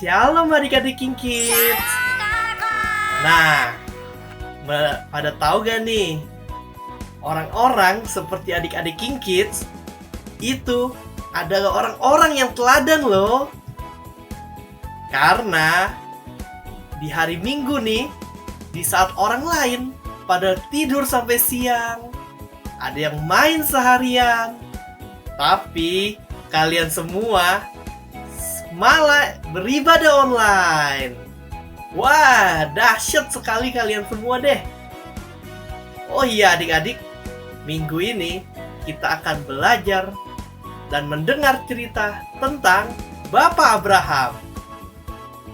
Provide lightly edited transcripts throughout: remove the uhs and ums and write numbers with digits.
Shalom adik-adik King Kids. Nah, pada tahu gak nih, orang-orang seperti adik-adik King Kids itu adalah orang-orang yang teladan loh. Karena di hari Minggu nih, di saat orang lain pada tidur sampai siang, ada yang main seharian, tapi kalian semua malah beribadah online. Wah, dahsyat sekali kalian semua deh. Oh iya adik-adik, minggu ini kita akan belajar dan mendengar cerita tentang Bapak Abraham.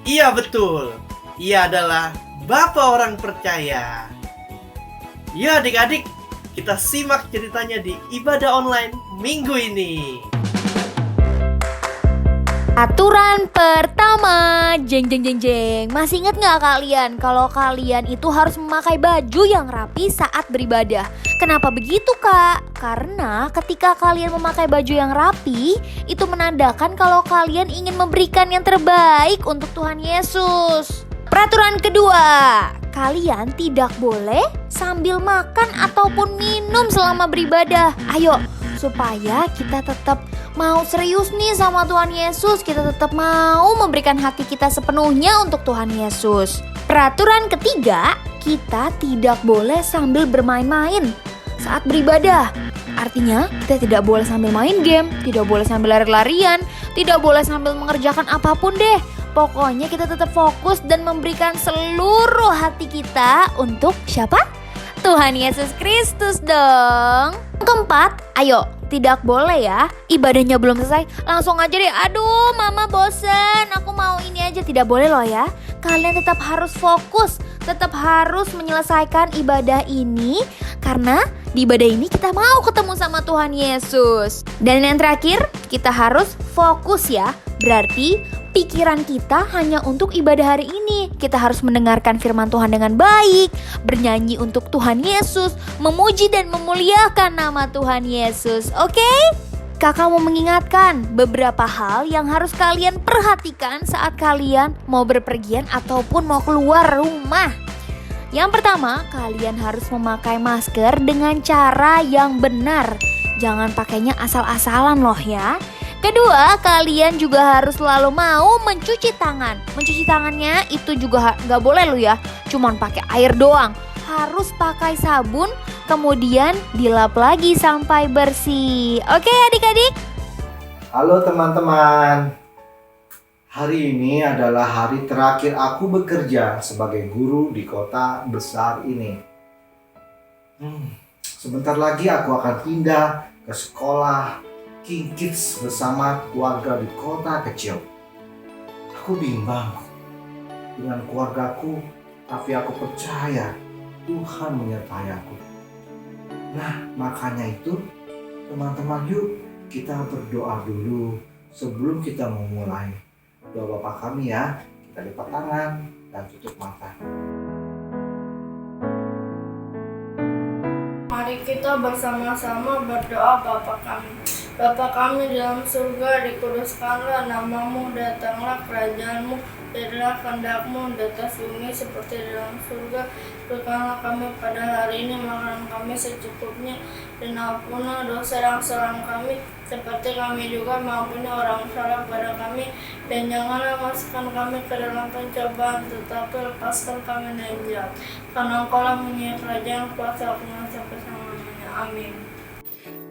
Iya betul, ia adalah Bapak orang percaya. Ya adik-adik, kita simak ceritanya di ibadah online minggu ini. Aturan pertama, jeng. Masih ingat nggak kalian kalau kalian itu harus memakai baju yang rapi saat beribadah? Kenapa begitu kak? Karena ketika kalian memakai baju yang rapi, itu menandakan kalau kalian ingin memberikan yang terbaik untuk Tuhan Yesus. Peraturan kedua, kalian tidak boleh sambil makan ataupun minum selama beribadah. Ayo, supaya kita tetap mau serius nih sama Tuhan Yesus, kita tetap mau memberikan hati kita sepenuhnya untuk Tuhan Yesus. Peraturan ketiga, kita tidak boleh sambil bermain-main saat beribadah. Artinya, kita tidak boleh sambil main game, tidak boleh sambil lari-larian, tidak boleh sambil mengerjakan apapun deh. Pokoknya kita tetap fokus dan memberikan seluruh hati kita untuk siapa? Tuhan Yesus Kristus dong. Keempat, ayo, tidak boleh ya, ibadahnya belum selesai langsung aja deh, aduh mama bosen, aku mau ini aja. Tidak boleh loh ya. Kalian tetap harus fokus, tetap harus menyelesaikan ibadah ini, karena di ibadah ini kita mau ketemu sama Tuhan Yesus. Dan yang terakhir, kita harus fokus ya. Berarti pikiran kita hanya untuk ibadah hari ini. Kita harus mendengarkan firman Tuhan dengan baik, bernyanyi untuk Tuhan Yesus, memuji dan memuliakan nama Tuhan Yesus. Oke? Kakak mau mengingatkan beberapa hal yang harus kalian perhatikan saat kalian mau berpergian ataupun mau keluar rumah. Yang pertama, kalian harus memakai masker dengan cara yang benar. Jangan pakainya asal-asalan loh ya. Kedua, kalian juga harus selalu mau mencuci tangan. Mencuci tangannya itu juga gak boleh loh ya, cuman pakai air doang. Harus pakai sabun, kemudian dilap lagi sampai bersih. Oke adik-adik? Halo teman-teman. Hari ini adalah hari terakhir aku bekerja sebagai guru di kota besar ini. Sebentar lagi aku akan pindah ke sekolah King Kids bersama keluarga di kota kecil. Aku bimbang dengan keluargaku, tapi aku percaya Tuhan menyertai aku. Nah, makanya itu teman-teman, yuk kita berdoa dulu sebelum kita memulai. Doa Bapa kami ya, kita lipat tangan dan tutup mata. Mari kita bersama-sama berdoa. Bapa kami. Bapa kami dalam surga, dikuduskanlah namamu, datanglah kerajaanmu, jadilah kehendak-mu di atas bumi seperti di dalam surga. Berikanlah kami pada hari ini makanan kami secukupnya, dan ampunilah dosa dan kesalahan kami, seperti kami juga mengampuni orang salah pada kami, dan janganlah masukkan kami ke dalam pencobaan, tetapi lepaskan kami dari jahat. Karena Engkau-lah mempunyai kerajaan, kuasa, kemuliaan sampai selamanya. Amin.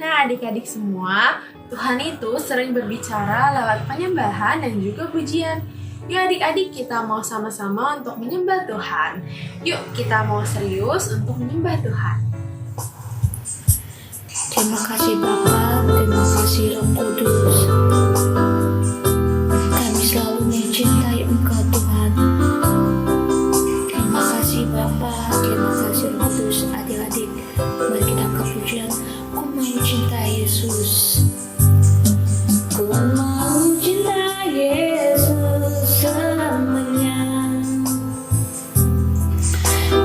Nah adik-adik semua, Tuhan itu sering berbicara lewat penyembahan dan juga pujian. Yuk adik-adik, kita mau sama-sama untuk menyembah Tuhan. Yuk kita mau serius untuk menyembah Tuhan. Terima kasih Bapa, terima kasih Roh Kudus. Kami selalu mencintai Engkau Tuhan. Terima kasih Bapa, terima kasih Roh Kudus. Adik-adik, mari kita angkat pujian. Ku mau cinta Yesus. Ku mau cinta Yesus selamanya.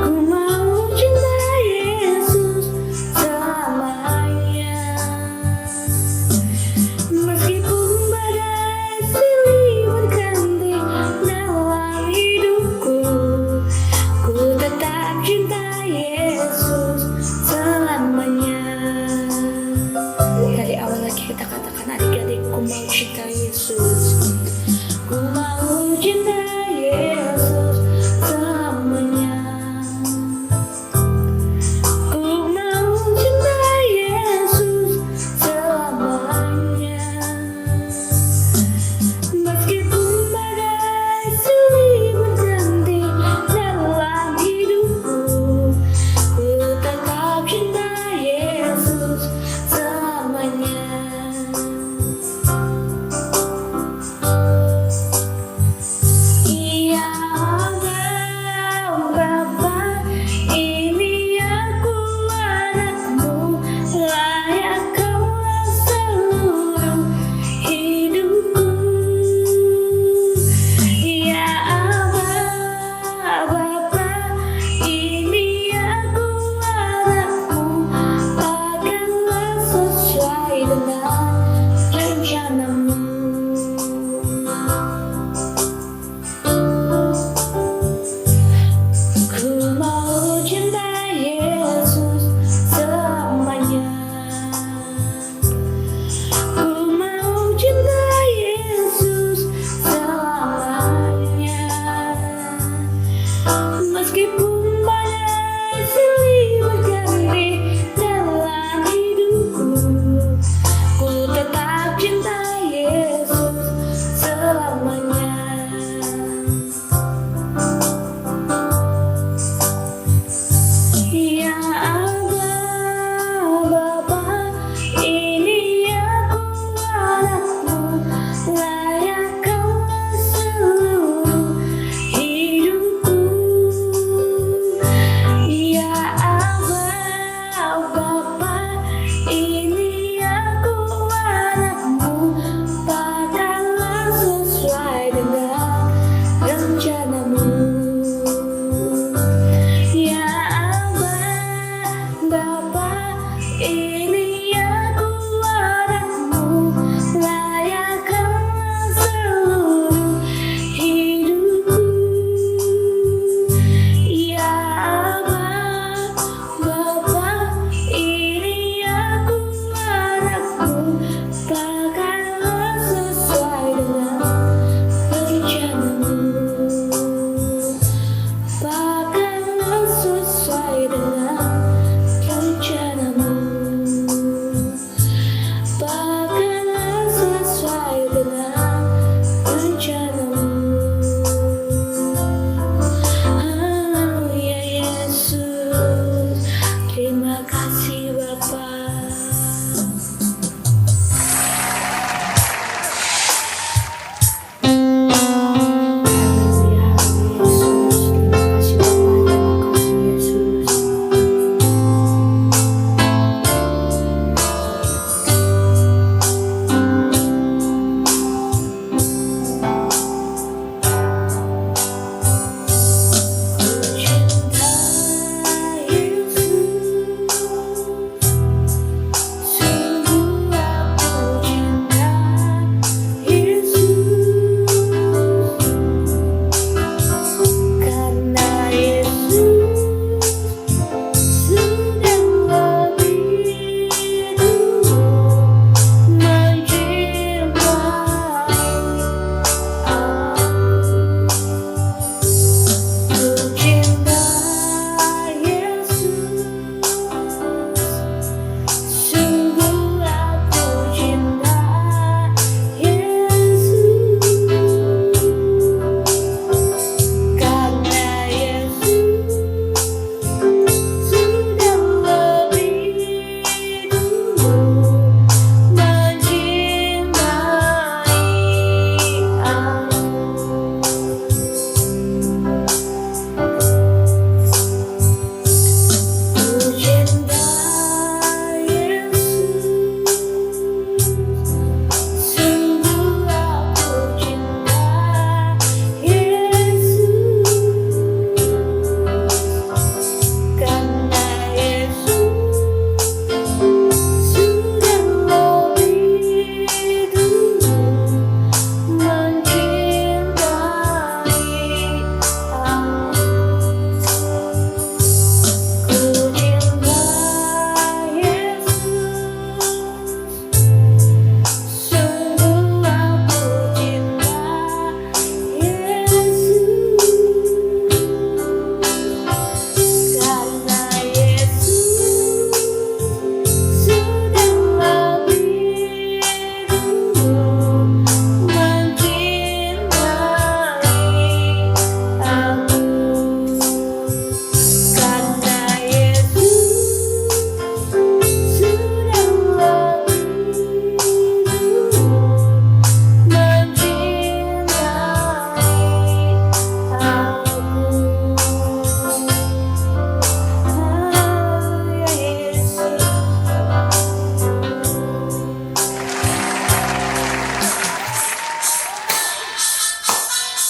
Ku mau cinta Yesus selamanya. Meski Ku mau cinta Yesus. Ku mau cinta Yesus selamanya. Ku mau cinta Yesus selamanya. Meskipun badai silih berganti dalam hidupku, ku tetap cinta Yesus selamanya.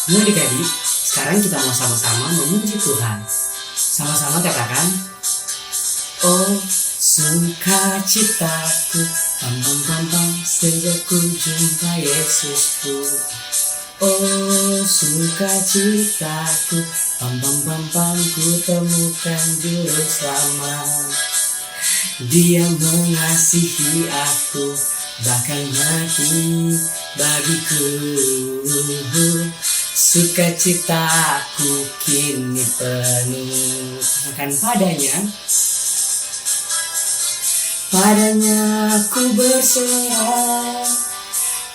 Yuk adik-adik, sekarang kita mau sama-sama memuji Tuhan. Sama-sama katakan, oh sukacitaku, pam pam pam pam, sejak ku jumpa Yesusku. Oh sukacitaku, pam pam pam pam, ku temukan juru selamat. Dia mengasihi aku, bahkan mati bagiku. Sukacitaku kini penuh. Katakan padanya. Padanya ku berserah,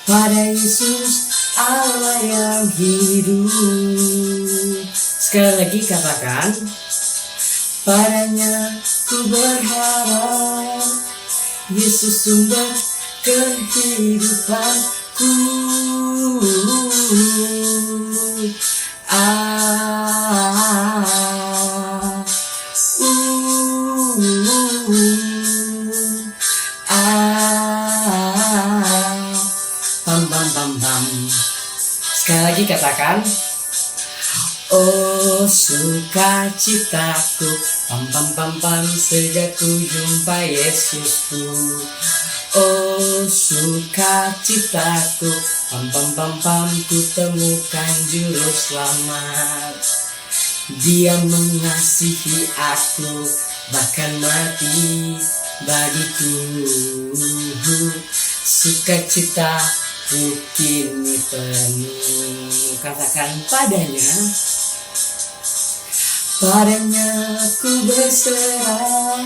pada Yesus Allah yang hidup. Sekali lagi katakan, padanya ku berharap, Yesus sumber kehidupanku. Pam pam pam pam. Sekali lagi katakan, oh sukacitaku, pam pam pam pam, sejak ku jumpa Yesusku. Oh sukacitaku, pam pam pam pam, ku temukan juru selamat. Dia mengasihi aku, bahkan mati bagiku. Sukacitaku kini penuh. Katakan padanya. Padanya ku berserah,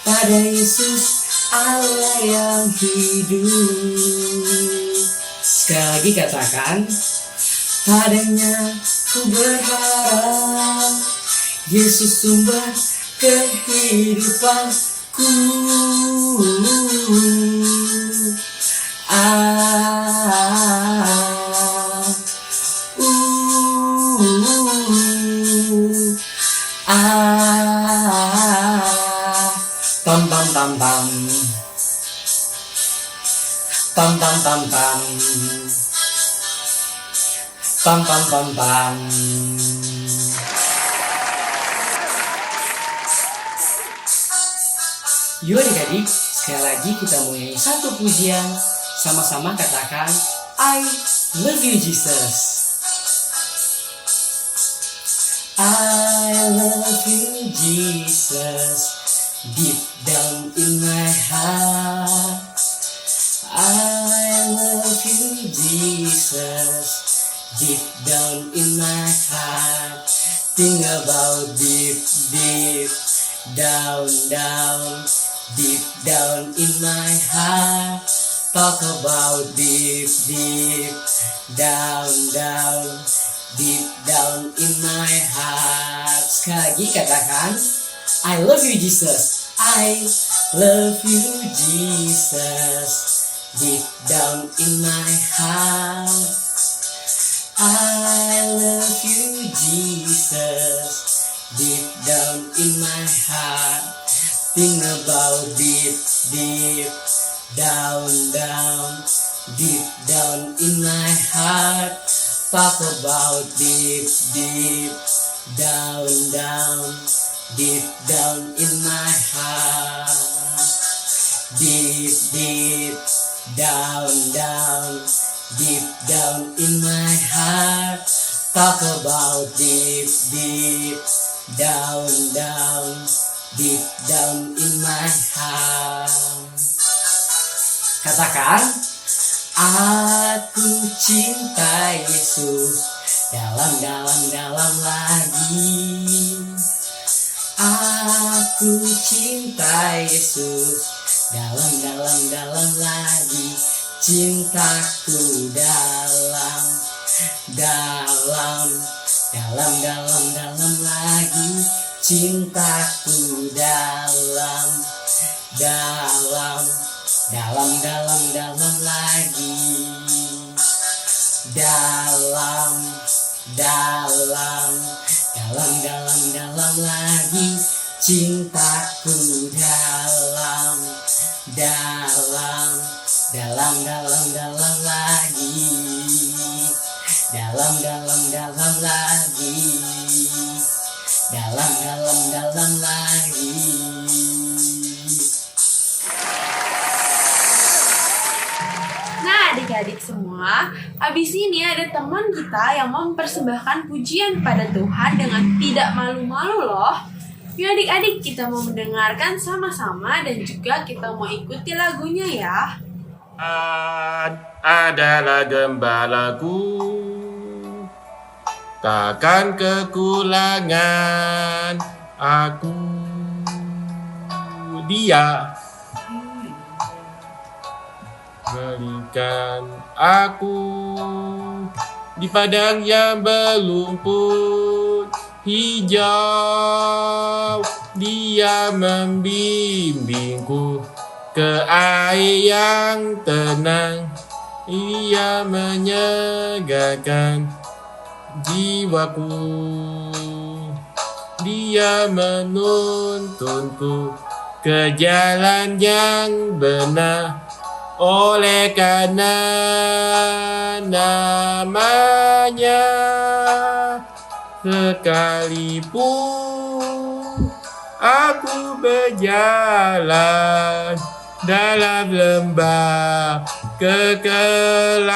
pada Yesus Allah yang hidup. Sekali lagi katakan, padanya ku berharap, Yesus sumber kehidupanku. Pam pam pam pam. Pam pam pam pam. Pam pam pam pam. Yuk adik-adik, sekali lagi kita mau nyanyi satu pujian. Sama-sama katakan, I love you Jesus. I love you Jesus, deep down in my heart. I love you Jesus, deep down in my heart. Think about deep, deep, down, down, deep down in my heart. Talk about deep, deep, down, down, deep down in my heart. Sekali lagi katakan, I love you Jesus. I love you Jesus, deep down in my heart. I love you Jesus, deep down in my heart. Think about deep, deep, down, down, deep down in my heart. Talk about deep, deep, down, down, deep down in my heart. Deep, deep, down, down, deep down in my heart. Talk about deep, deep, down, down, deep down in my heart. Katakan, aku cinta Yesus, dalam, dalam, dalam lagi. Aku cinta Yesus, dalam, dalam, dalam lagi. Cintaku dalam, dalam, dalam, dalam, dalam lagi. Cintaku dalam, dalam, dalam, dalam, dalam lagi. Dalam, dalam, dalam, dalam, dalam lagi. Cintaku dalam, dalam, dalam, dalam, dalam lagi. dalam lagi, dalam lagi. Nah, adik-adik semua, abis ini ada teman kita yang mempersembahkan pujian pada Tuhan dengan tidak malu-malu loh. Yuk adik-adik, kita mau mendengarkan sama-sama dan juga kita mau ikuti lagunya ya. Adalah gembalaku, takkan kekurangan aku. Dia berikan aku di padang yang berlumpur hijau. Dia membimbingku ke air yang tenang. Ia menyegarkan jiwaku. Dia menuntunku ke jalan yang benar. Oleh karena namanya, sekalipun aku berjalan dalam lembah kekelaman.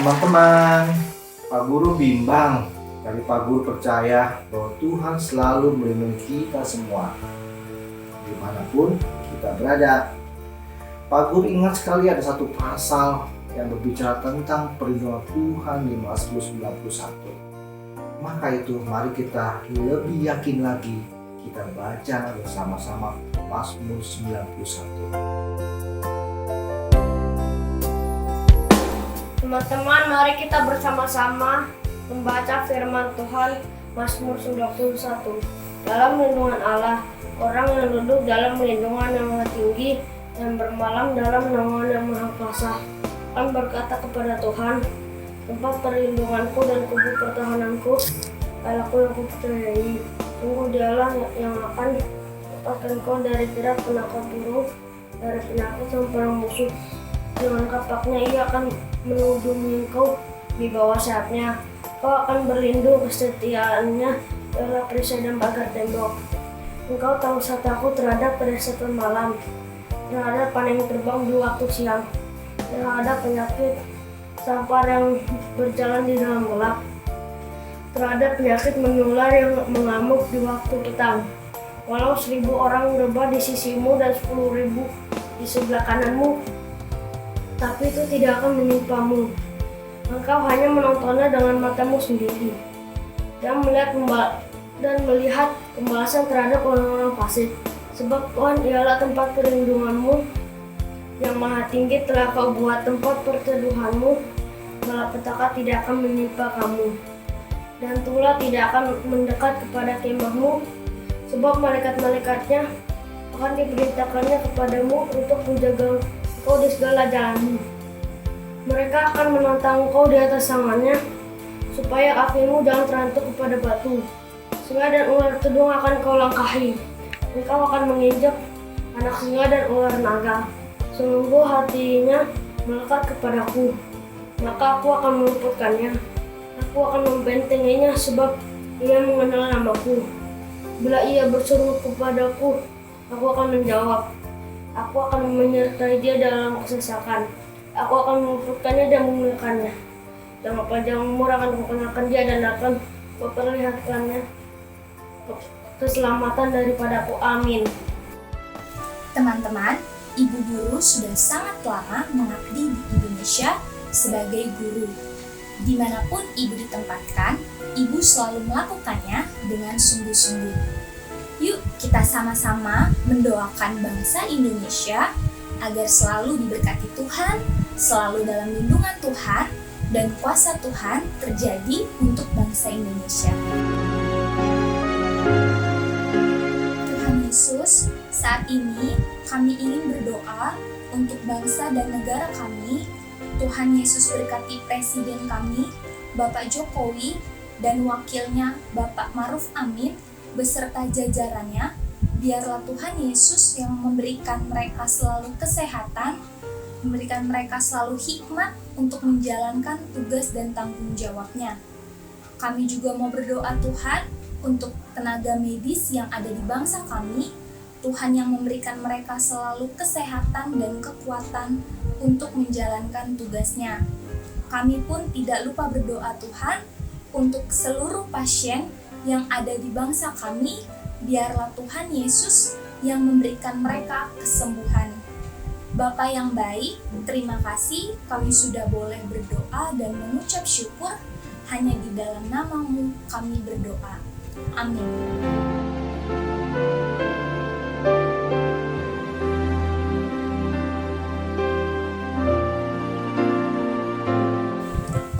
Teman-teman, Pak Guru bimbang. Tapi Pak Guru percaya bahwa Tuhan selalu melindungi kita semua, dimanapun kita berada. Pak Guru ingat sekali ada satu pasal yang berbicara tentang perlindungan Tuhan di Mazmur 91. Maka itu mari kita lebih yakin lagi, kita baca bersama-sama Mazmur 91. Teman-teman, mari kita bersama-sama membaca firman Tuhan. Mazmur 91. Dalam lindungan Allah, orang yang duduk dalam lindungan yang maha tinggi dan bermalam dalam naungan yang maha kuasa akan berkata kepada Tuhan, tempat perlindunganku dan kubu pertahananku, Allahku yang kupercayai. Sungguh Dialah yang akan lepaskan kau dari jerat penangkap burung, dari penyakit yang perang musuh. Dengan kapaknya ia akan melindungi kau di bawah sayapnya. Kau akan berlindung, kesetiaannya adalah perisai dan pagar tembok. Engkau tahu sataku terhadap perisai malam, terhadap panah yang terbang di waktu siang, terhadap penyakit sampar yang berjalan di dalam gelap, terhadap penyakit menular yang mengamuk di waktu petang. Walau 1000 orang rebah di sisimu dan 10.000 di sebelah kananmu, tapi itu tidak akan menimpamu. Engkau hanya menontonnya dengan matamu sendiri dan melihat pembalasan terhadap orang-orang fasik. Sebab Tuhan ialah tempat perlindunganmu, yang maha tinggi telah kau buat tempat perteduhanmu. Malapetaka tidak akan menimpa kamu, dan tulah tidak akan mendekat kepada kemahmu. Sebab malaikat-malaikatnya akan diperintahkannya kepadamu untuk menjaga kau di segala jalanmu. Mereka akan menantang kau di atas tangannya, supaya kakimu jangan terantuk kepada batu. Singa dan ular tedung akan kau langkahi. Engkau akan menginjak anak singa dan ular naga. Sungguh hatinya melekat kepadaku, maka aku akan meluputkannya. Aku akan membentenginya sebab ia mengenal namaku. Bila ia berseru kepadaku, aku akan menjawab. Aku akan menyertai dia dalam kesesakan. Aku akan meluputkannya dan memuliakannya. Dengan panjang umur akan kukenakan dia dan akan kuperlihatkannya keselamatan daripadaku. Amin. Teman-teman, Ibu Guru sudah sangat lama mengabdi di Indonesia sebagai guru. Dimanapun Ibu ditempatkan, Ibu selalu melakukannya dengan sungguh-sungguh. Yuk kita sama-sama mendoakan bangsa Indonesia agar selalu diberkati Tuhan, selalu dalam lindungan Tuhan, dan kuasa Tuhan terjadi untuk bangsa Indonesia. Tuhan Yesus, saat ini kami ingin berdoa untuk bangsa dan negara kami. Tuhan Yesus berkati Presiden kami, Bapak Jokowi, dan wakilnya Bapak Maruf Amin, beserta jajarannya, biarlah Tuhan Yesus yang memberikan mereka selalu kesehatan, memberikan mereka selalu hikmat untuk menjalankan tugas dan tanggung jawabnya. Kami juga mau berdoa Tuhan untuk tenaga medis yang ada di bangsa kami, Tuhan yang memberikan mereka selalu kesehatan dan kekuatan untuk menjalankan tugasnya. Kami pun tidak lupa berdoa Tuhan untuk seluruh pasien yang ada di bangsa kami, biarlah Tuhan Yesus yang memberikan mereka kesembuhan. Bapa yang baik, terima kasih kami sudah boleh berdoa dan mengucap syukur. Hanya di dalam nama-Mu kami berdoa. Amin.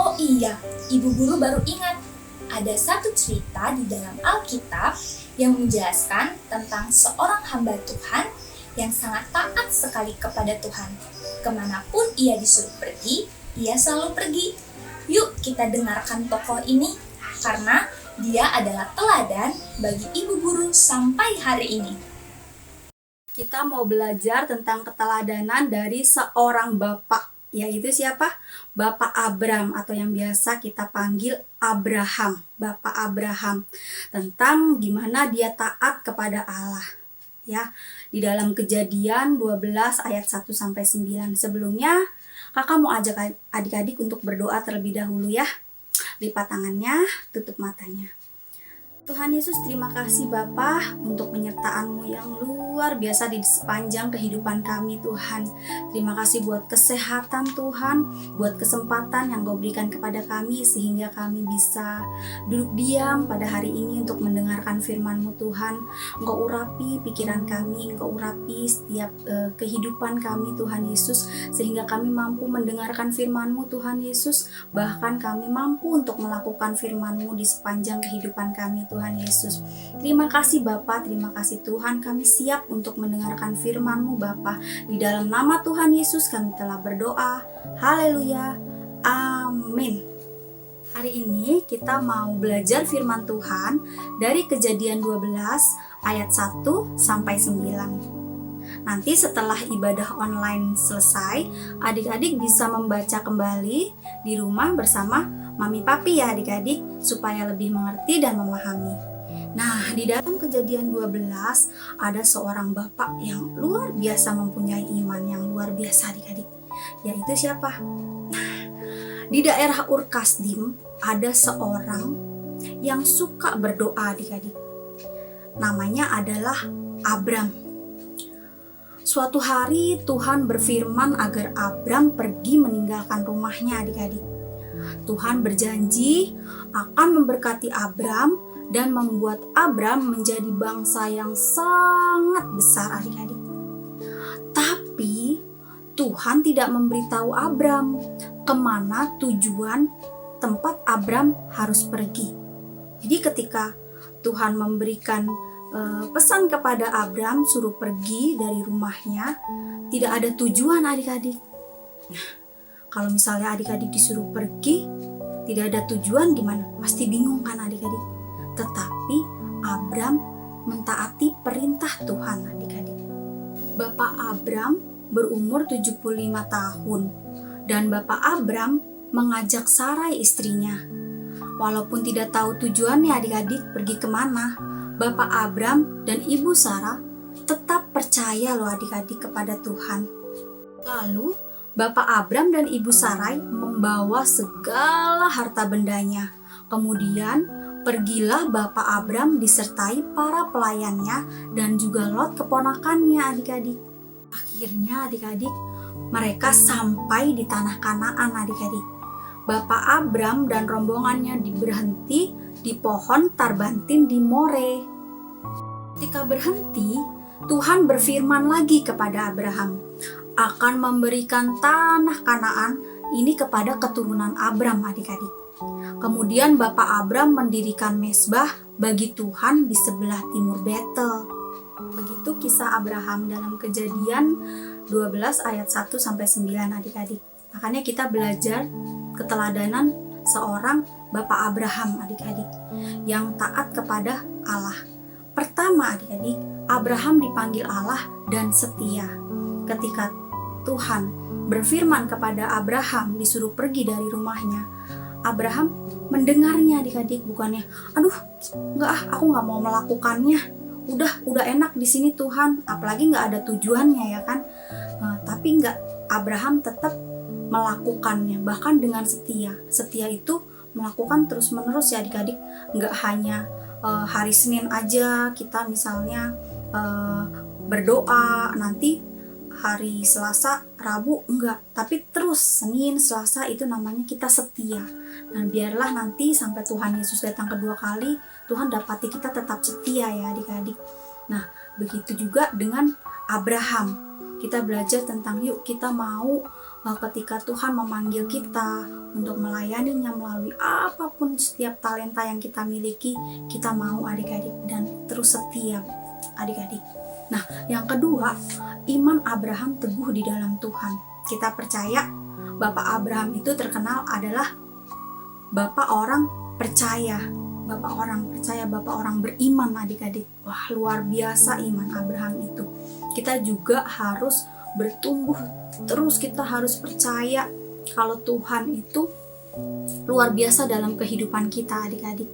Oh iya, Ibu Guru baru ingat, ada satu cerita di dalam Alkitab yang menjelaskan tentang seorang hamba Tuhan yang sangat taat sekali kepada Tuhan. Kemanapun ia disuruh pergi, ia selalu pergi. Yuk kita dengarkan tokoh ini, karena dia adalah teladan bagi ibu guru sampai hari ini. Kita mau belajar tentang keteladanan dari seorang bapak, yaitu siapa? Bapak Abram atau yang biasa kita panggil Abraham, Bapak Abraham. Tentang gimana dia taat kepada Allah. Ya, di dalam Kejadian 12 ayat 1 sampai 9. Sebelumnya, Kakak mau ajak adik-adik untuk berdoa terlebih dahulu ya. Lipat tangannya, tutup matanya. Tuhan Yesus, terima kasih Bapa untuk penyertaan-Mu yang luar biasa di sepanjang kehidupan kami Tuhan. Terima kasih buat kesehatan Tuhan, buat kesempatan yang Kau berikan kepada kami sehingga kami bisa duduk diam pada hari ini untuk mendengarkan firman-Mu Tuhan. Engkau urapi pikiran kami, Engkau urapi setiap kehidupan kami Tuhan Yesus, sehingga kami mampu mendengarkan firman-Mu Tuhan Yesus, bahkan kami mampu untuk melakukan firman-Mu di sepanjang kehidupan kami Tuhan Yesus. Terima kasih Bapa, terima kasih Tuhan, kami siap untuk mendengarkan firman-Mu Bapa. Di dalam nama Tuhan Yesus kami telah berdoa. Haleluya. Amin. Hari ini kita mau belajar firman Tuhan dari Kejadian 12 ayat 1 sampai 9. Nanti setelah ibadah online selesai, adik-adik bisa membaca kembali di rumah bersama Mami Papi ya adik-adik, supaya lebih mengerti dan memahami. Nah, di dalam Kejadian 12 ada seorang bapak yang luar biasa mempunyai iman yang luar biasa adik-adik. Yaitu siapa? Nah, di daerah Ur Kasdim ada seorang yang suka berdoa adik-adik. Namanya adalah Abram. Suatu hari Tuhan berfirman agar Abram pergi meninggalkan rumahnya adik-adik. Tuhan berjanji akan memberkati Abram dan membuat Abram menjadi bangsa yang sangat besar adik-adik. Tapi Tuhan tidak memberitahu Abram kemana tujuan tempat Abram harus pergi. Jadi ketika Tuhan memberikan pesan kepada Abram suruh pergi dari rumahnya, tidak ada tujuan adik-adik. Kalau misalnya adik-adik disuruh pergi, tidak ada tujuan gimana? Pasti bingung kan adik-adik? Tetapi Abram mentaati perintah Tuhan adik-adik. Bapak Abram berumur 75 tahun dan Bapak Abram mengajak Sarai istrinya. Walaupun tidak tahu tujuannya adik-adik pergi kemana, Bapak Abram dan Ibu Sarah tetap percaya loh adik-adik kepada Tuhan. Lalu Bapak Abram dan Ibu Sarai membawa segala harta bendanya. Kemudian pergilah Bapak Abram disertai para pelayannya dan juga Lot keponakannya adik-adik. Akhirnya adik-adik mereka sampai di tanah Kanaan adik-adik. Bapak Abram dan rombongannya berhenti di pohon tarbantin di More. Ketika berhenti, Tuhan berfirman lagi kepada Abraham, akan memberikan tanah Kanaan ini kepada keturunan Abram adik-adik. Kemudian Bapak Abram mendirikan mezbah bagi Tuhan di sebelah timur Betel. Begitu kisah Abraham dalam Kejadian 12 ayat 1 sampai 9 adik-adik. Makanya kita belajar keteladanan seorang Bapak Abraham adik-adik yang taat kepada Allah. Pertama adik-adik, Abraham dipanggil Allah dan setia. Ketika Tuhan berfirman kepada Abraham disuruh pergi dari rumahnya, Abraham mendengarnya adik-adik, bukannya aduh enggak aku nggak mau melakukannya, udah enak di sini Tuhan, apalagi nggak ada tujuannya ya kan. Tapi enggak, Abraham tetap melakukannya, bahkan dengan setia. Setia itu melakukan terus menerus ya adik-adik, nggak hanya hari Senin aja kita misalnya berdoa, nanti hari Selasa, Rabu enggak, tapi terus Senin, Selasa itu namanya kita setia. Dan biarlah nanti sampai Tuhan Yesus datang kedua kali, Tuhan dapati kita tetap setia ya adik-adik. Nah, begitu juga dengan Abraham. Kita belajar tentang yuk kita mau ketika Tuhan memanggil kita untuk melayaninya melalui apapun setiap talenta yang kita miliki, kita mau adik-adik dan terus setia adik-adik. Nah, yang kedua, iman Abraham teguh di dalam Tuhan. Kita percaya Bapak Abraham itu terkenal adalah Bapak orang percaya. Bapak orang percaya, Bapak orang beriman adik-adik. Wah, luar biasa iman Abraham itu. Kita juga harus bertumbuh terus, kita harus percaya kalau Tuhan itu luar biasa dalam kehidupan kita adik-adik.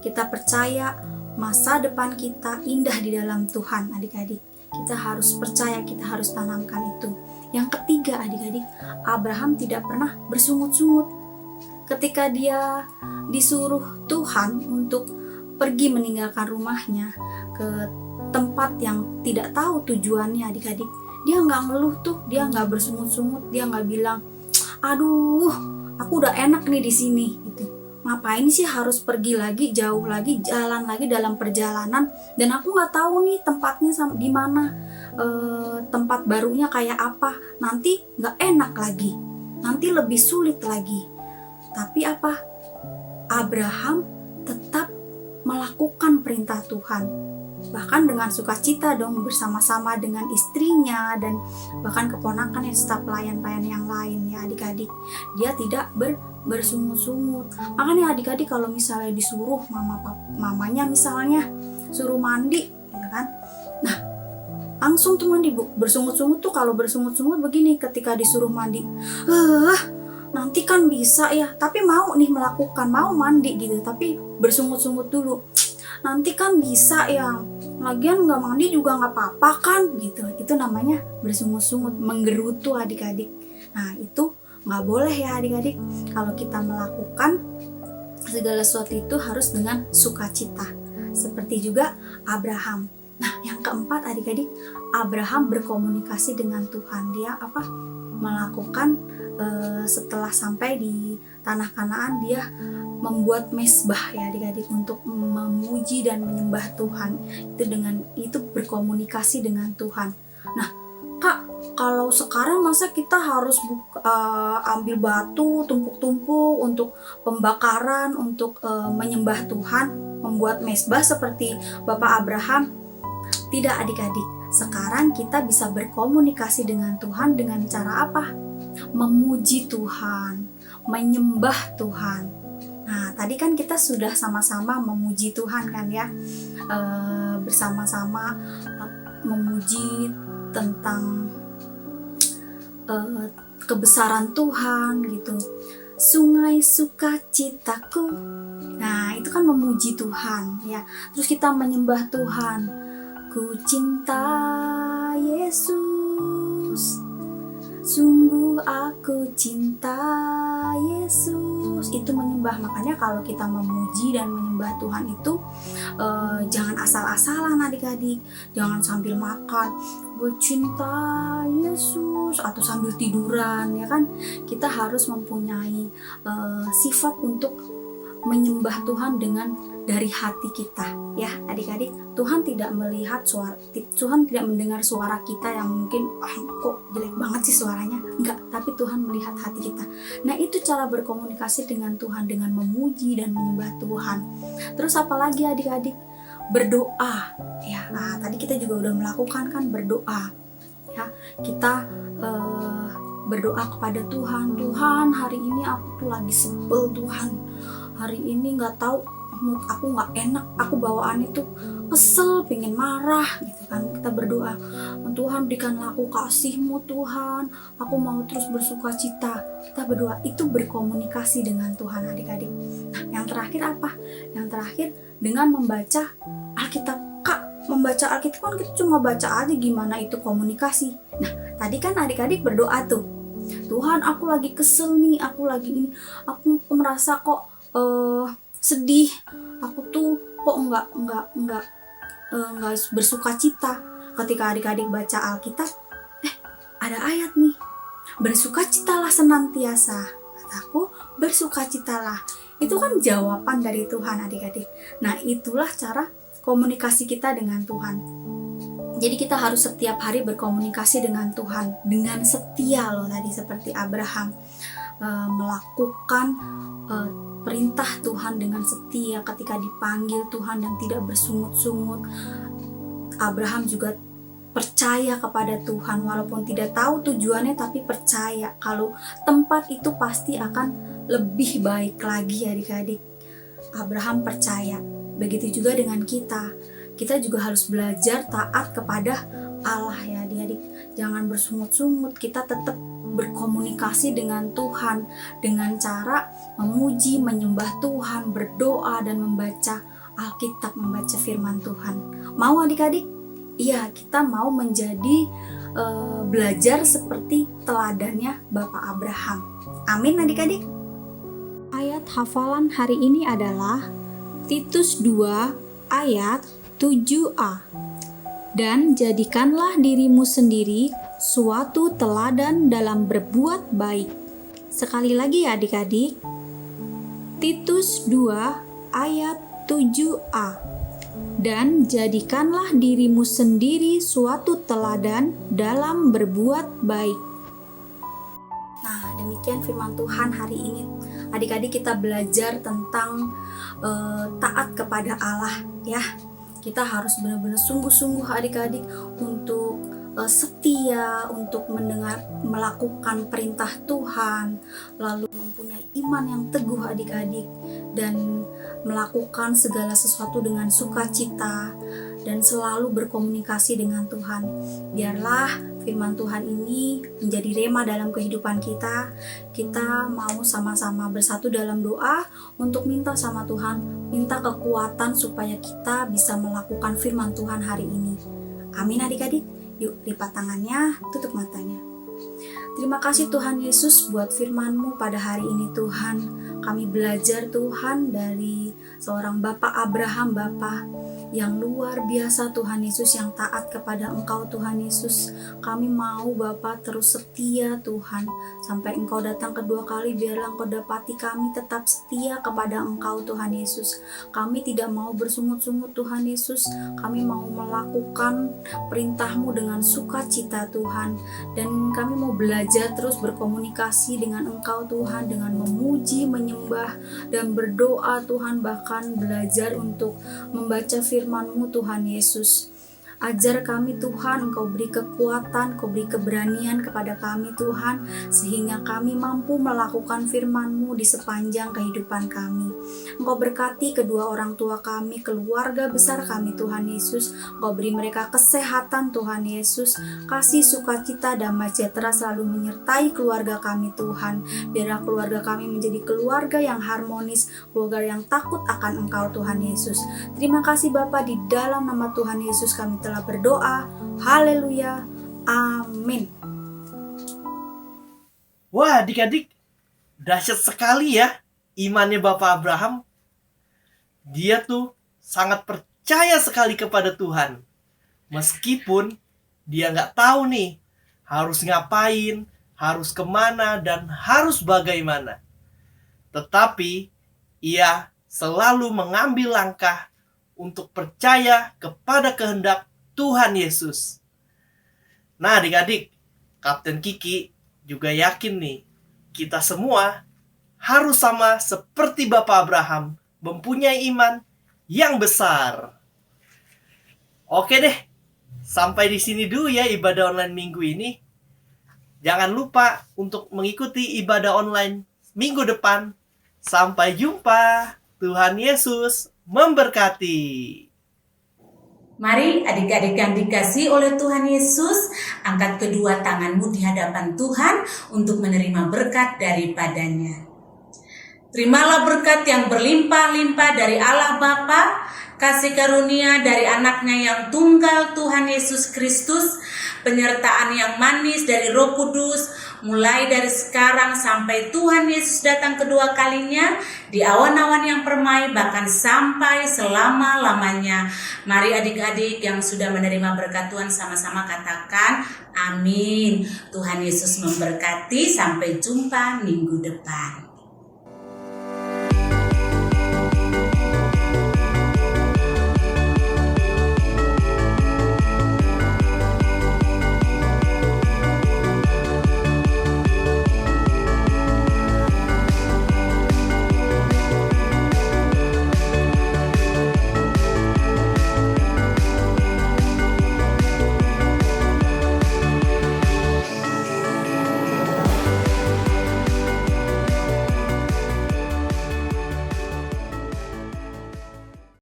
Kita percaya masa depan kita indah di dalam Tuhan adik-adik. Kita harus percaya, kita harus tanamkan itu. Yang ketiga adik-adik, Abraham tidak pernah bersungut-sungut. Ketika dia disuruh Tuhan untuk pergi meninggalkan rumahnya ke tempat yang tidak tahu tujuannya adik-adik, dia nggak ngeluh tuh, dia nggak bersungut-sungut, dia nggak bilang, aduh, aku udah enak nih di sini, gitu. Ngapain sih harus pergi lagi, jauh lagi, jalan lagi dalam perjalanan, dan aku nggak tahu nih tempatnya di mana, tempat barunya kayak apa, nanti nggak enak lagi, nanti lebih sulit lagi. Tapi apa? Abraham tetap melakukan perintah Tuhan, bahkan dengan sukacita dong, bersama-sama dengan istrinya dan bahkan keponakan yang staf pelayan-pelayan yang lain ya adik-adik. Dia tidak bersungut-sungut. Makanya adik-adik kalau misalnya disuruh mamanya misalnya suruh mandi ya kan, nah langsung tuh mandi bu. Bersungut-sungut tuh, kalau bersungut-sungut begini ketika disuruh mandi, nanti kan bisa ya, tapi mau nih melakukan, mau mandi gitu, tapi bersungut-sungut dulu, nanti kan bisa ya, lagian nggak mandi juga nggak apa-apa kan gitu. Itu namanya bersungut-sungut, menggerutu adik-adik. Nah itu nggak boleh ya adik-adik. Kalau kita melakukan segala sesuatu itu harus dengan sukacita, seperti juga Abraham. Nah yang keempat adik-adik, Abraham berkomunikasi dengan Tuhan. Dia apa? Melakukan setelah sampai di tanah Kanaan, dia membuat mezbah ya adik-adik untuk memuji dan menyembah Tuhan. Itu berkomunikasi dengan Tuhan. Nah Kak, kalau sekarang masa kita harus ambil batu tumpuk-tumpuk untuk pembakaran, untuk menyembah Tuhan, membuat mezbah seperti Bapak Abraham? Tidak adik-adik. Sekarang kita bisa berkomunikasi dengan Tuhan dengan cara apa? Memuji Tuhan, menyembah Tuhan. Nah, tadi kan kita sudah sama-sama memuji Tuhan kan ya, bersama-sama memuji tentang kebesaran Tuhan gitu. Sungai sukacitaku. Nah, itu kan memuji Tuhan ya. Terus kita menyembah Tuhan. Ku cinta Yesus, sungguh aku cinta Yesus. Itu menyembah. Makanya kalau kita memuji dan menyembah Tuhan itu jangan asal-asalan adik-adik. Jangan sambil makan, gue cinta Yesus, atau sambil tiduran ya kan. Kita harus mempunyai sifat untuk menyembah Tuhan dari hati kita ya adik-adik. Tuhan tidak melihat Tuhan tidak mendengar suara kita yang mungkin kok jelek banget sih suaranya, enggak, tapi Tuhan melihat hati kita. Nah itu cara berkomunikasi dengan Tuhan, dengan memuji dan menyembah Tuhan. Terus apalagi adik-adik? Berdoa ya. Nah tadi kita juga udah melakukan kan berdoa ya. Kita berdoa kepada Tuhan. Tuhan hari ini aku tuh lagi sebel Tuhan, hari ini nggak tahu mood aku nggak enak, aku bawaannya tuh kesel, pengen marah gitu kan. Kita berdoa, Tuhan berikanlah aku kasih-Mu Tuhan, aku mau terus bersuka cita. Kita berdoa, itu berkomunikasi dengan Tuhan adik-adik. Nah yang terakhir apa? Yang terakhir dengan membaca Alkitab. Kak, membaca Alkitab kan kita cuma baca aja, gimana itu komunikasi? Nah tadi kan adik-adik berdoa tuh, Tuhan aku lagi kesel nih, aku lagi ini, aku merasa kok sedih, aku tuh kok nggak bersuka cita. Ketika adik-adik baca Alkitab, ada ayat nih, bersukacitalah senantiasa, kataku bersukacitalah. Itu kan jawaban dari Tuhan adik-adik. Nah itulah cara komunikasi kita dengan Tuhan. Jadi kita harus setiap hari berkomunikasi dengan Tuhan dengan setia loh, tadi seperti Abraham melakukan perintah Tuhan dengan setia ketika dipanggil Tuhan dan tidak bersungut-sungut. Abraham juga percaya kepada Tuhan walaupun tidak tahu tujuannya, tapi percaya kalau tempat itu pasti akan lebih baik lagi adik-adik. Abraham percaya. Begitu juga dengan kita. Kita juga harus belajar taat kepada Allah ya adik-adik. Jangan bersungut-sungut, kita tetap berkomunikasi dengan Tuhan dengan cara memuji, menyembah Tuhan, berdoa dan membaca Alkitab, membaca firman Tuhan. Mau adik-adik? Iya, kita mau menjadi belajar seperti teladannya Bapak Abraham. Amin adik-adik. Ayat hafalan hari ini adalah Titus 2 ayat 7a. Dan jadikanlah dirimu sendiri suatu teladan dalam berbuat baik. Sekali lagi ya adik-adik. Titus 2 ayat 7a. Dan jadikanlah dirimu sendiri suatu teladan dalam berbuat baik. Nah, demikian firman Tuhan hari ini. Adik-adik kita belajar tentang taat kepada Allah ya. Kita harus benar-benar sungguh-sungguh adik-adik untuk setia, untuk mendengar, melakukan perintah Tuhan, lalu mempunyai iman yang teguh adik-adik, dan melakukan segala sesuatu dengan sukacita, dan selalu berkomunikasi dengan Tuhan. Biarlah firman Tuhan ini menjadi rema dalam kehidupan kita. Kita mau sama-sama bersatu dalam doa untuk minta sama Tuhan, minta kekuatan supaya kita bisa melakukan firman Tuhan hari ini. Amin adik-adik. Yuk lipat tangannya, tutup matanya. Terima kasih Tuhan Yesus buat firman-Mu pada hari ini Tuhan. Kami belajar Tuhan dari seorang Bapak Abraham, Bapak yang luar biasa Tuhan Yesus, yang taat kepada Engkau Tuhan Yesus. Kami mau Bapak terus setia Tuhan, sampai Engkau datang kedua kali, biarlah Engkau dapati kami tetap setia kepada Engkau Tuhan Yesus. Kami tidak mau bersungut-sungut Tuhan Yesus, kami mau melakukan perintah-Mu dengan sukacita Tuhan, dan kami mau belajar terus berkomunikasi dengan Engkau Tuhan, dengan memuji, menyembah, dan berdoa Tuhan, bahkan belajar untuk membaca firman-Mu Tuhan Yesus. Ajar kami Tuhan, Engkau beri kekuatan, Engkau beri keberanian kepada kami Tuhan, sehingga kami mampu melakukan firman-Mu di sepanjang kehidupan kami. Engkau berkati kedua orang tua kami, keluarga besar kami Tuhan Yesus. Engkau beri mereka kesehatan Tuhan Yesus, kasih sukacita, damai sejahtera selalu menyertai keluarga kami Tuhan. Biarlah keluarga kami menjadi keluarga yang harmonis, keluarga yang takut akan Engkau Tuhan Yesus. Terima kasih Bapa, di dalam nama Tuhan Yesus kami telah berdoa. Haleluya. Amin. Wah, adik-adik, dahsyat sekali ya imannya Bapak Abraham. Dia tuh sangat percaya sekali kepada Tuhan. Meskipun dia nggak tahu nih harus ngapain, harus kemana, dan harus bagaimana. Tetapi ia selalu mengambil langkah untuk percaya kepada kehendak Tuhan Yesus. Nah adik-adik, Kapten Kiki juga yakin nih, kita semua harus sama seperti Bapak Abraham, mempunyai iman yang besar. Oke deh, sampai di sini dulu ya ibadah online minggu ini. Jangan lupa untuk mengikuti ibadah online minggu depan. Sampai jumpa. Tuhan Yesus memberkati. Mari adik-adik yang dikasihi oleh Tuhan Yesus, angkat kedua tanganmu di hadapan Tuhan untuk menerima berkat daripadanya. Terimalah berkat yang berlimpah-limpah dari Allah Bapa, kasih karunia dari anaknya yang tunggal Tuhan Yesus Kristus, penyertaan yang manis dari Roh Kudus, mulai dari sekarang sampai Tuhan Yesus datang kedua kalinya di awan-awan yang permai, bahkan sampai selama-lamanya. Mari adik-adik yang sudah menerima berkat Tuhan sama-sama katakan amin. Tuhan Yesus memberkati, sampai jumpa minggu depan.